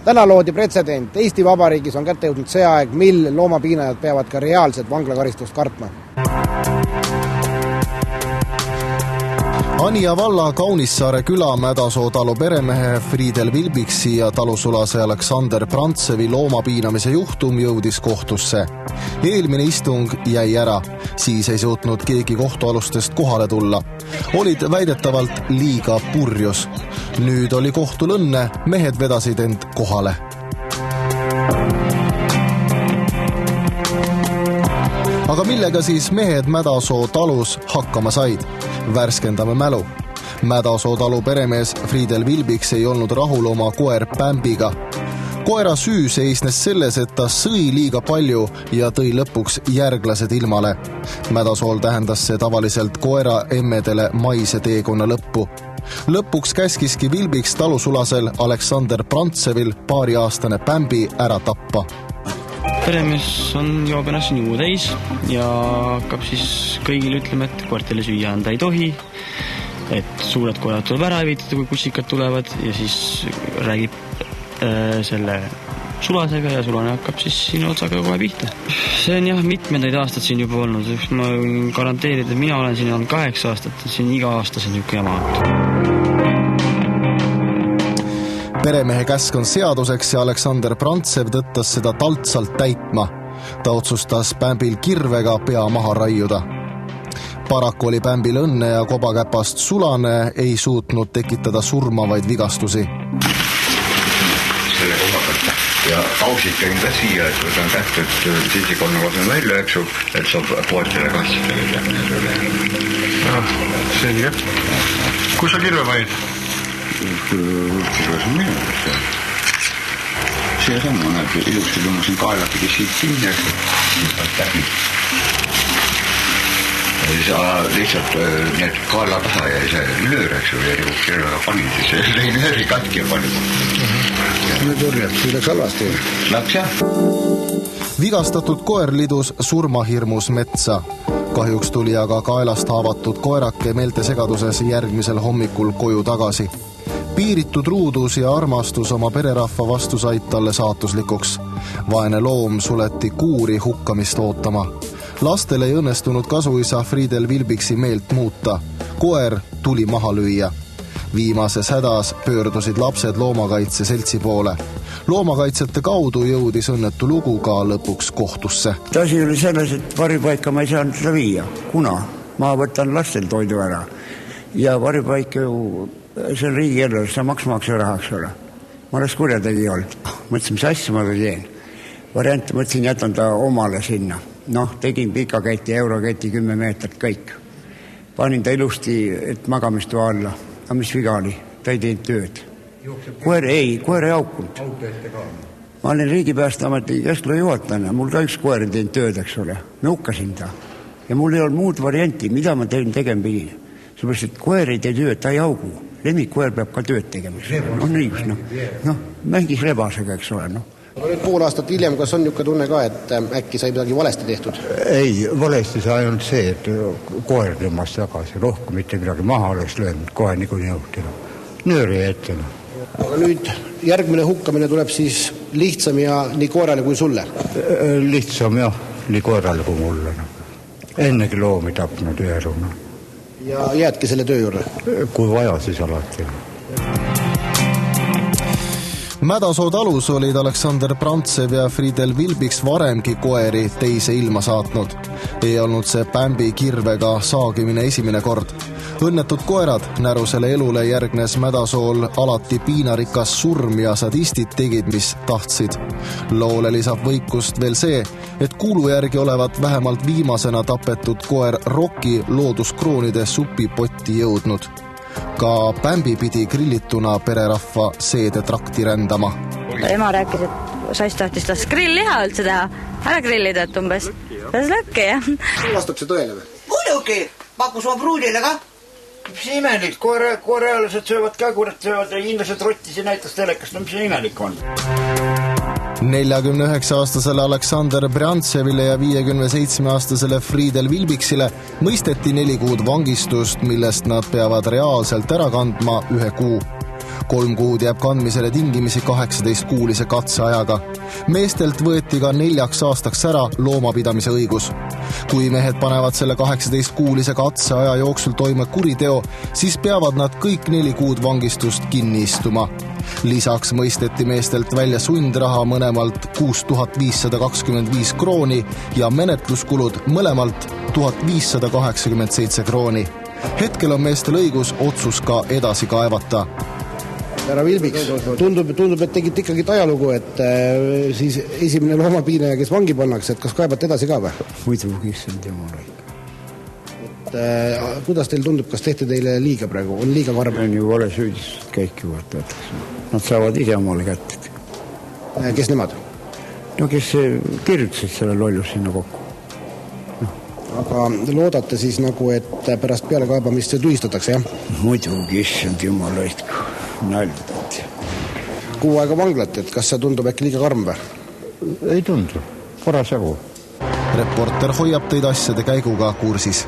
Täna loodi pretsedent. Eesti Vabariigis on kätte jõudnud see aeg, mil loomapiinajad peavad ka reaalset vanglakaristust kartma. Anija valla Kaunissaare küla Mädasoo talu peremehe Friedel Vilbiksi ja talusulase Aleksander Prantsevi loomapiinamise juhtum jõudis kohtusse. Eelmine istung jäi ära, siis ei suutnud keegi kohtualustest kohale tulla. Olid väidetavalt liiga purjus. Nüüd oli kohtul õnne, mehed vedasid end kohale. Aga millega siis mehed Mädasoo talus hakkama said? Värskendame mälu. Mädasoo talu peremees Friedel Vilbiks ei olnud rahul oma koer Pämbiga. Koera süü seisnes selles, et ta sõi liiga palju ja tõi lõpuks järglased ilmale. Mädasool tähendas see tavaliselt koera emmedele maise teekonna lõppu. Lõpuks käskiski Vilbiks talusulasel Aleksander Prantsevil 2-aastane Pämbi ära tappa. Peremees on joob ennast juua täis ja hakkab siis kõigile ütlema, et koertele süüa anda ei tohi, et suured koerad tuleb ära evitada, kui kutsikad tulevad ja siis räägib selle sulasega ja sulane hakkab siis sinu otsaga kohe pihta. See on jah mitmendaid aastad siin juba olnud. Ma garanteerin, et mina olen siin olnud 8 aastat, siin iga aasta siin niisugune jama. Peremehe käsk on seaduseks ja Aleksander Prantsev tõttas seda taltsalt täitma. Ta otsustas Pämbil kirvega pea maha raiuda. Paraku oli Pämbil õnne ja kobakäpast sulane ei suutnud tekitada surmavaid vigastusi. Selle koha ja kausid käin ka siia, et võtan kätte, et sisikonna kodu välja, et saab pooltele kassidele üle. Selge. Kus sa kirve vaid? Kirves on minu. See samma näeb ilusti tõmmasin kaelapidi siit sinna. Ja siis lihtsalt need kaela taha ja see löör, eks ju, ja nagu kirvega panin, siis lõi lööri katki ja palju. Nüüd urjad, kui läks halvasti? Läks jah. Vigastatud koer lidus surmahirmus metsa. Kahjuks tuli aga kaelast haavatud koerake meeltesegaduses järgmisel hommikul koju tagasi. Piiritud ruudus ja armastus oma pererahva vastu said talle saatuslikuks. Vaene loom suleti kuuri hukkamist ootama. Lastel ei õnnestunud kasuisa Friedel Vilbiksi meelt muuta. Koer tuli maha lüüa. Viimases hädas pöördusid lapsed loomakaitse seltsi poole. Loomakaitsjate kaudu jõudis õnnetu lugu ka lõpuks kohtusse. Asi oli selles, et varipaika ma ei saanud seda viia. Kuna ma võtan lastel toidu ära ja varipaik ju see on riigi eelarvest, see maksmakse rahaks ole. Ma oleks kurjategi olnud. Mõtlesin, mis asja ma teen. Variant, mõtlesin, jätan ta omale sinna. Tegin pikaketi, euroketi 10 meetrit kõik. Panin ta ilusti, et magamistoa alla. Aga mis viga oli? Ta ei teinud tööd. Koer ei aukunud. Ma olin Riigipäästeameti keskla juhatajana. Mul ka üks koer ei teinud tööd, eks ole. Ma hukkasin ta. Ja mul ei olnud muud varianti, mida ma tegema pidin. Seepärast, et koer ei tee tööd, ta ei augu. Lemmikkoer peab ka tööd tegema. On õigus, mängis rebasega, eks ole, Nüüd pool aastat hiljem, kas on niisugune tunne ka, et äkki sai midagi valesti tehtud? Ei, valesti sai ainult see, et koer tõmbas tagasi, rohkem mitte midagi maha oleks löönud, kohe niikuinii õhtina. Nööri ette. Aga nüüd järgmine hukkamine tuleb siis lihtsam ja nii koerale kui sulle? Lihtsam jah, nii koerale kui mulle. Ennegi loomi tapnud üheruna. Ja jäädki selle töö juurde? Kui vaja, siis alati. Mädasoo talus olid Aleksander Prantsev ja Friedel Vilbiks varemgi koeri teise ilma saatnud. Ei olnud see Pämbi kirvega saagimine esimene kord. Õnnetud koerad närusele elule järgnes Mädasool alati piinarikas surm ja sadistid tegid, mis tahtsid. Loole lisab võikust veel see, et kuulu järgi olevat vähemalt viimasena tapetud koer Roki looduskroonide supipotti jõudnud. Ka Pämbi pidi grillituna pererahva seedetrakti rändama. Ema rääkis, et saist tahtis tas grillliha üldse teha. Ära grillida, et umbes. Tas lõkke, jah. Vastab see tõele või? Muidugi, pakkus oma pruudile ka. Mis imelik, koerealased söövad ka, kurat söövad inimesed rottisi näitas telekast, mis imelik on. 49-aastasele Aleksander Prantsevile ja 57-aastasele Friedel Vilbiksile mõisteti 4 kuud vangistust, millest nad peavad reaalselt ära kandma 1 kuu. 3 kuud jääb kandmisele tingimisi 18-kuulise katseajaga. Meestelt võeti ka 4 aastaks ära loomapidamise õigus. Kui mehed panevad selle 18-kuulise katseaja jooksul toime kuriteo, siis peavad nad kõik 4 kuud vangistust kinni istuma. Lisaks mõisteti meestelt välja sundraha mõlemalt 6525 krooni ja menetluskulud mõlemalt 1587 krooni. Hetkel on meestel õigus otsus ka edasi kaevata. Härra Vilbiks, tundub, et tegite ikkagi ajalugu, et siis esimene loomapiinaja, kes vangi pannakse, et kas kaebate edasi ka või? Muidugi, issand jumal. Kuidas teil tundub, kas tehti teile liiga praegu? On liiga karm? On ju vale süüdistused kõik ju võetakse. Nad saavad ise omale kätte. Kes nemad? No kes kirjutasid selle lollus sinna kokku. Aga loodate siis nagu, et pärast pealekaebamist see tühistatakse, jah? Muidugi, issand jumal lõitku. Nälgad. 6 aega vanglat, et kas see tundub äkki liiga karm või? Ei tundu. Parasjagu. Reporter hoiab teid asjade käiguga kursis.